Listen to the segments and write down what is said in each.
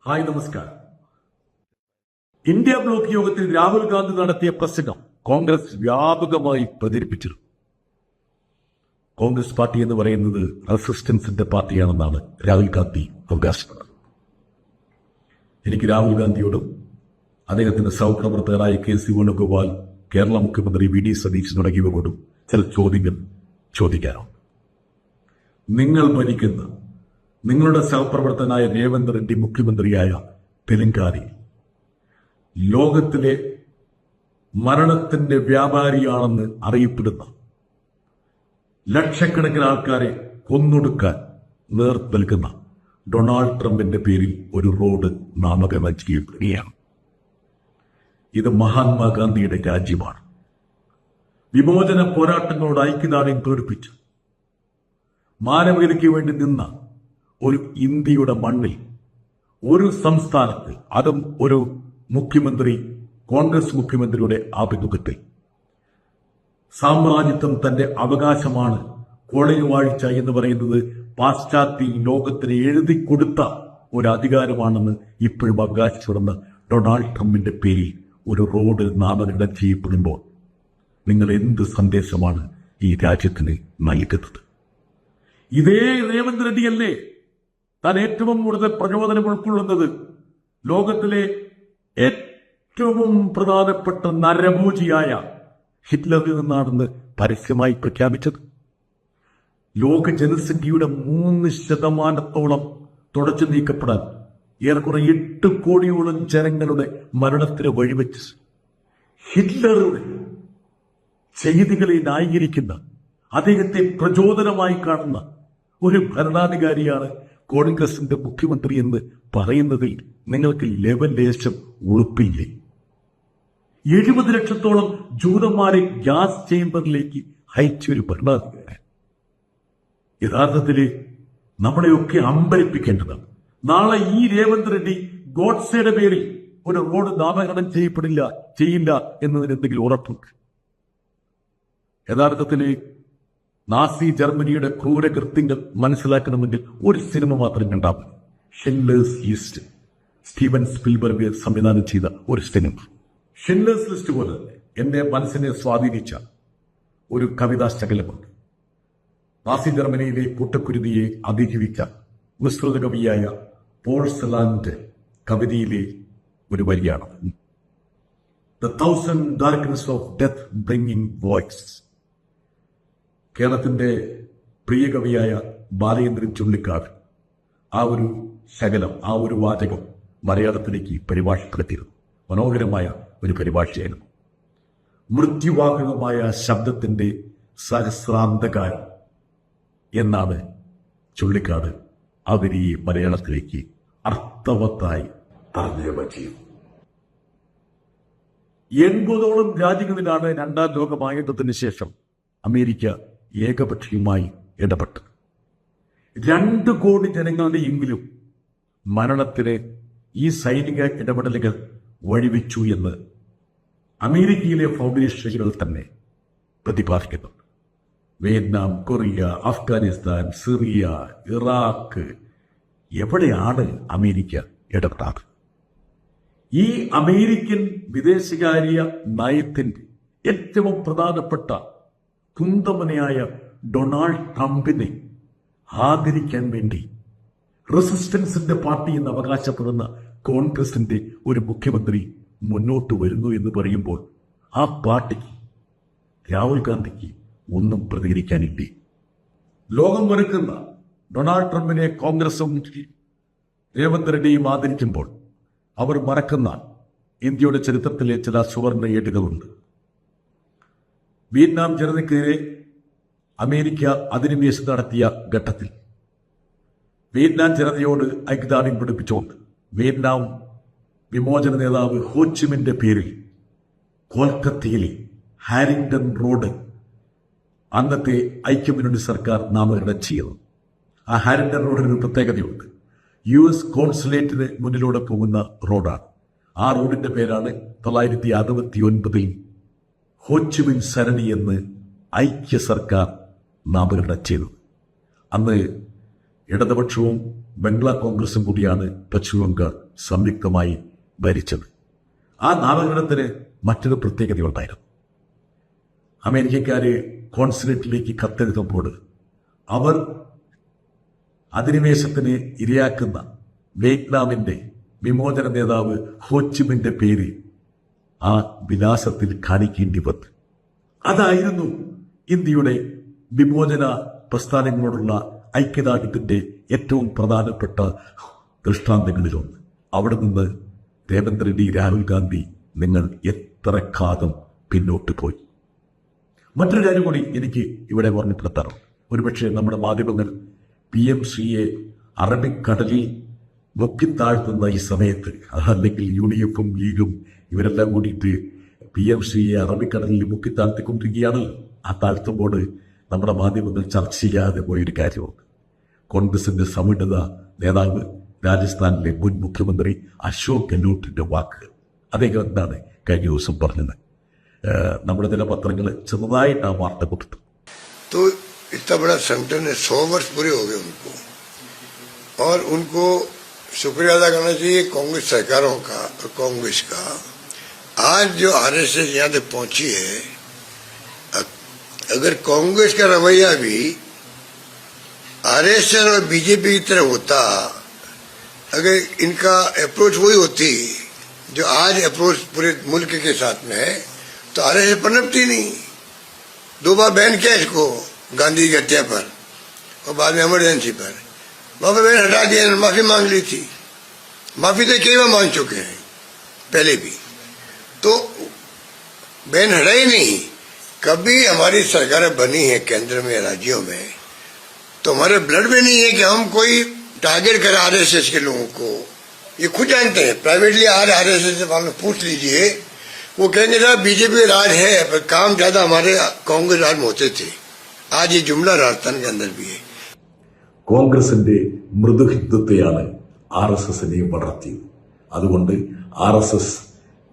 Hi, നമസ്കാരം. India block യോഗത്തിൽ രാഹുൽ ഗാന്ധി നടത്തിയ പ്രസംഗം കോൺഗ്രസ് വ്യാപകമായി പ്രചരിപ്പിച്ചിരുന്നു. കോൺഗ്രസ് പാർട്ടി എന്ന് പറയുന്നത് റെസിസ്റ്റൻസിന്റെ പാർട്ടിയാണെന്നാണ് രാഹുൽ ഗാന്ധി അവകാശപ്പെടുന്നത്. എനിക്ക് രാഹുൽ ഗാന്ധിയോടും അദ്ദേഹത്തിന്റെ സഹപ്രവർത്തകരായ KC വേണുഗോപാൽ, കേരള മുഖ്യമന്ത്രി VD സതീശൻ തുടങ്ങിയവരോടും ചില ചോദ്യങ്ങൾ ചോദിക്കാനുണ്ട്. നിങ്ങൾ ഭരിക്കുന്ന നിങ്ങളുടെ സഹപ്രവർത്തകനായ രേവന്ത് റെഡ്ഡി മുഖ്യമന്ത്രിയായ തെലങ്കാനയിൽ ലോകത്തിലെ മരണത്തിന്റെ വ്യാപാരിയാണെന്ന് അറിയപ്പെടുന്ന ലക്ഷക്കണക്കിന് ആൾക്കാരെ കൊന്നൊടുക്കാൻ നേതൃത്വം നൽകുന്ന ഡൊണാൾഡ് ട്രംപിന്റെ പേരിൽ ഒരു റോഡ് നാമകരണം ചെയ്യപ്പെടുകയാണ്. ഇത് മഹാത്മാഗാന്ധിയുടെ രാജ്യമാണ്. വിമോചന പോരാട്ടങ്ങളോട് ഐക്യദാർഢ്യം പ്രകടിപ്പിച്ച് മാനവികതയ്ക്ക് വേണ്ടി നിന്ന ഒരു ഇന്ത്യയുടെ മണ്ണിൽ ഒരു സംസ്ഥാനത്ത്, അതും ഒരു മുഖ്യമന്ത്രി, കോൺഗ്രസ് മുഖ്യമന്ത്രിയുടെ ആഭിമുഖ്യത്തിൽ സാമ്രാജ്യത്വം തന്റെ അവകാശമാണ്, കോളനി വാഴ്ച എന്ന് പറയുന്നത് പാശ്ചാത്യ ലോകത്തിന് എഴുതി കൊടുത്ത ഒരു അധികാരമാണെന്ന് ഇപ്പോഴും അവകാശപ്പെടുന്ന ഡൊണാൾഡ് ട്രംപിന്റെ പേരിൽ ഒരു റോഡ് നാമകരണം ചെയ്യപ്പെടുമ്പോൾ നിങ്ങൾ എന്ത് സന്ദേശമാണ് ഈ രാജ്യത്തിന് നൽകുന്നത്? ഇതേ രേവന്ത് റെഡ്ഡിയല്ലേ താൻ ഏറ്റവും കൂടുതൽ പ്രചോദനം ഉൾക്കൊള്ളുന്നത് ലോകത്തിലെ ഏറ്റവും പ്രധാനപ്പെട്ട നരഭോജിയായ ഹിറ്റ്ലറിൽ നിന്നാണെന്ന് പരസ്യമായി പ്രഖ്യാപിച്ചത്? ലോക ജനസംഖ്യയുടെ 3% തുടച്ചു നീക്കപ്പെടാൻ ഏറെക്കുറെ 8 കോടിയോളം ജനങ്ങളുടെ മരണത്തിന് വഴിവെച്ച് ഹിറ്റ്ലറുടെ ചെയ്തികളെ ന്യായീകരിക്കുന്ന, അദ്ദേഹത്തെ പ്രചോദനമായി കാണുന്ന ഒരു ഭരണാധികാരിയാണ് കോൺഗ്രസിന്റെ മുഖ്യമന്ത്രി എന്ന് പറയുന്നതിൽ നിങ്ങൾക്ക് ലേശം ഉറപ്പില്ലേ? 70 ലക്ഷത്തോളം ജൂതന്മാരെ ഗ്യാസ് ചേംബറിലേക്ക് അയച്ച ഒരു ഭരണാധികാരി. യഥാർത്ഥത്തില് നമ്മളെയൊക്കെ അമ്പരിപ്പിക്കേണ്ടതാണ്. നാളെ ഈ രേവന്ത് റെഡ്ഡി ഗോഡ്സെയുടെ പേരിൽ ഒരു റോഡ് നാമകരണം ചെയ്യില്ല എന്നതിന് എന്തെങ്കിലും ഉറപ്പുണ്ട്? യഥാർത്ഥത്തില് നാസി ജർമ്മനിയുടെ ക്രൂരകൃത്യങ്ങൾ മനസ്സിലാക്കണമെങ്കിൽ ഒരു സിനിമ മാത്രം കണ്ടാൽ മതി. ഷിൻഡ്ലേഴ്സ് ലിസ്റ്റ്, സ്റ്റീവൻ സ്പിൽബർഗ് സംവിധാനം ചെയ്ത ഒരു സിനിമ. ഷിൻഡ്ലേഴ്സ് ലിസ്റ്റ് പോലെ തന്നെ എന്റെ മനസ്സിനെ സ്വാധീനിച്ച ഒരു കവിതാ ശകലമുണ്ട്. നാസി ജർമ്മനിയിലെ കൂട്ടക്കുരുതിയെ അതിജീവിച്ച വിസ്തൃത കവിയായ പോൾ സെലാന്റെ കവിതയിലെ ഒരു വരിയാണ്. The thousand darkness of death bringing voice. കേരളത്തിന്റെ പ്രിയ കവിയായ ബാലചന്ദ്രൻ ചുള്ളിക്കാട് ആ ഒരു ശകലം, ആ ഒരു വാചകം മലയാളത്തിലേക്ക് പരിഭാഷപ്പെടുത്തിയിരുന്നു. മനോഹരമായ ഒരു പരിഭാഷയായിരുന്നു. മൃത്യുവാഹകമായ ശബ്ദത്തിന്റെ സഹസ്രാന്തകാരം എന്നാണ് ചുള്ളിക്കാട് ആ വരിയെ മലയാളത്തിലേക്ക് അർത്ഥവത്തായി തർജ്ജമ ചെയ്തു. 80ഓളം രാജ്യങ്ങളിലാണ് 2ാം ലോക മഹായുദ്ധത്തിന് ശേഷം അമേരിക്ക ഏകപക്ഷീയമായി ഇടപെട്ടു. 2 കോടി ജനങ്ങളുടെ എങ്കിലും മരണത്തിന് ഈ സൈനിക ഇടപെടലുകൾ വഴിവെച്ചു എന്ന് അമേരിക്കയിലെ ഫൗണ്ടേഷനുകൾ തന്നെ പ്രതിപാദിക്കുന്നുണ്ട്. Vietnam, Korea, Afghanistan, Syria, Iraq, എവിടെയാണ് അമേരിക്ക ഇടപെടാറ്? ഈ അമേരിക്കൻ വിദേശകാര്യ നയത്തിന്റെ ഏറ്റവും പ്രധാനപ്പെട്ട കുന്തമനയായ ഡൊണാൾഡ് ട്രംപിനെ ആദരിക്കാൻ വേണ്ടി റെസിസ്റ്റൻസിന്റെ പാർട്ടി എന്ന് അവകാശപ്പെടുന്ന കോൺഗ്രസിന്റെ ഒരു മുഖ്യമന്ത്രി മുന്നോട്ട് വരുന്നു എന്ന് പറയുമ്പോൾ ആ പാർട്ടിക്ക്, രാഹുൽ ഗാന്ധിക്ക് ഒന്നും പ്രതികരിക്കാനില്ലേ? ലോകം വെറുക്കുന്ന ഡൊണാൾഡ് ട്രംപിനെ കോൺഗ്രസും രേവന്ത് റെഡ്ഡിയും ആദരിക്കുമ്പോൾ അവർ മറക്കുന്ന ഇന്ത്യയുടെ ചരിത്രത്തിലെ ചില സുവർണ ഏടുകളുണ്ട്. വിയറ്റ്നാം ജനതയ്ക്കെതിരെ അമേരിക്ക അധിനിവേശം നടത്തിയ ഘട്ടത്തിൽ വിയറ്റ്നാം ജനതയോട് ഐക്യദാർഢ്യം പ്രകടിപ്പിച്ചുകൊണ്ട് വിയറ്റ്നാം വിമോചന നേതാവ് ഹോച്ചിമിന്റെ പേരിൽ കൊൽക്കത്തയിലെ ഹാരിംഗ്ടൺ റോഡ് അന്നത്തെ ഐക്യമുന്നണി സർക്കാർ നാമകരണം ചെയ്തു. ആ ഹാരിംഗ്ടൺ റോഡിന് ഒരു പ്രത്യേകതയുണ്ട്. US കോൺസുലേറ്റിന് മുന്നിലൂടെ പോകുന്ന റോഡാണ്. ആ റോഡിന്റെ പേരാണ് 1969 ഹോച്ചിമിൻ സരണി എന്ന് ഐക്യ സർക്കാർ നാമകരണം ചെയ്തു. അന്ന് ഇടതുപക്ഷവും ബംഗ്ലാ കോൺഗ്രസും കൂടിയാണ് പശ്ചിമബംഗാൾ സംയുക്തമായി ഭരിച്ചത്. ആ നാമകരണത്തിന് മറ്റൊരു പ്രത്യേകതയുണ്ടായിരുന്നു. അമേരിക്കക്കാര് കോൺസുലേറ്റിലേക്ക് കത്തെഴുതുമ്പോൾ അവർ അധിനിവേശത്തിന് ഇരയാക്കുന്ന വിയറ്റ്നാമിന്റെ വിമോചന നേതാവ് ഹോച്ചിമിന്റെ പേര് ആ വിലാസത്തിൽ കാണിക്കേണ്ടി വന്നു. അതായിരുന്നു ഇന്ത്യയുടെ വിമോചന പ്രസ്ഥാനങ്ങളോടുള്ള ഐക്യദാർഢ്യത്തിന്റെ ഏറ്റവും പ്രധാനപ്പെട്ട ദൃഷ്ടാന്തങ്ങളിലൊന്ന്. അവിടെ നിന്ന് രേവന്ത് റെഡ്ഡി, രാഹുൽ ഗാന്ധി, നിങ്ങൾ എത്ര കാലം പിന്നോട്ട് പോയി. മറ്റൊരു കാര്യം കൂടി എനിക്ക് ഇവിടെ ഓർമ്മപ്പെടുത്താറുണ്ട്. ഒരുപക്ഷെ നമ്മുടെ മാധ്യമങ്ങൾ PMCയെ അറബിക്കടലിൽ മുക്കിത്താഴ്ത്തുന്ന ഈ സമയത്ത്, അല്ലെങ്കിൽ UDF-ഉം ലീഗും ഇവരെല്ലാം കൂടിയിട്ട് PMCയെ അറബിക്കടലിൽ മുക്കിത്താഴ്ത്തിക്കൊണ്ടിരിക്കുകയാണ്. ആ താഴ്ത്തുമ്പോൾ നമ്മുടെ മാധ്യമങ്ങൾ ചർച്ച ചെയ്യാതെ പോയൊരു കാര്യമാണ് കോൺഗ്രസിന്റെ സമുന്നത നേതാവ്, രാജസ്ഥാനിലെ മുൻ മുഖ്യമന്ത്രി അശോക് ഗെഹ്ലോട്ടിന്റെ വാക്കുകൾ. അദ്ദേഹം എന്താണ് കഴിഞ്ഞ ദിവസം പറഞ്ഞത്? നമ്മുടെ ചില പത്രങ്ങൾ ചെറുതായിട്ട് ആ വാർത്ത കൊടുത്തു. इतना बड़ा संगठन है, 100 वर्ष पूरे हो गए उनको, और उनको शुक्रिया अदा करना चाहिए कांग्रेस सरकारों का और कांग्रेस का। आज जो RSS यहाँ तक पहुंची है, अगर कांग्रेस का रवैया भी RSS और बीजेपी की तरह होता, अगर इनका अप्रोच वही होती जो आज अप्रोच पूरे मुल्क के साथ में है, तो RSS पनपती नहीं। 2 बार बैन किया इसको, गांधी की हत्या पर और बाद में इमरजेंसी पर। वहां पर बैन हटा दिया, माफी मांग ली थी। माफी तो कई बार मांग चुके हैं पहले भी, तो बैन हटा ही नहीं। कभी हमारी सरकारें बनी है केंद्र में, राज्यों में, तो हमारे ब्लड में नहीं है कि हम कोई टारगेट करें RSS के लोगों को। ये खुद जानते हैं, प्राइवेटली RSS से वालों पूछ लीजिए, वो कहेंगे साहब बीजेपी राज है, पर काम ज्यादा हमारे कांग्रेस राज में होते थे। आज ये जुमला राजस्थान के अंदर भी है। കോൺഗ്രസിന്റെ മൃദുഹിന്ദുത്വയാണ് RSSനെ വളർത്തിയത്. അതുകൊണ്ട് RSS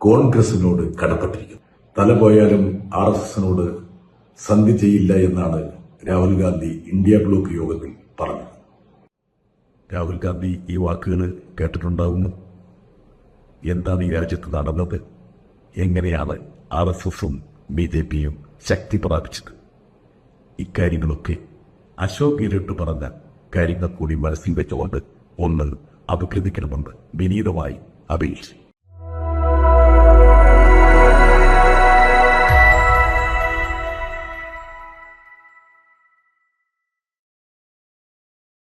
കോൺഗ്രസിനോട് കടപ്പെട്ടിരിക്കുന്നു. തല പോയാലും RSSനോട് സന്ധി ചെയ്യില്ല എന്നാണ് രാഹുൽ ഗാന്ധി ഇന്ത്യ ബ്ലോക്ക് യോഗത്തിൽ പറഞ്ഞത്. രാഹുൽ ഗാന്ധി ഈ വാക്കുകൾ കേട്ടിട്ടുണ്ടാവുന്നു. എന്താണ് ഈ രാജ്യത്ത് നടന്നത്? എങ്ങനെയാണ് RSSും BJPയും ശക്തി പ്രാപിച്ചത്? ഇക്കാര്യങ്ങളൊക്കെ അശോക് ഗെഹ്ലോട്ട് പറഞ്ഞ കാര്യങ്ങൾ കൂടി മനസ്സിൽ വെച്ചുകൊണ്ട് ഒന്ന് അപഗ്രഥിക്കണമെന്ന് വിനീതമായി അപേക്ഷിച്ചു.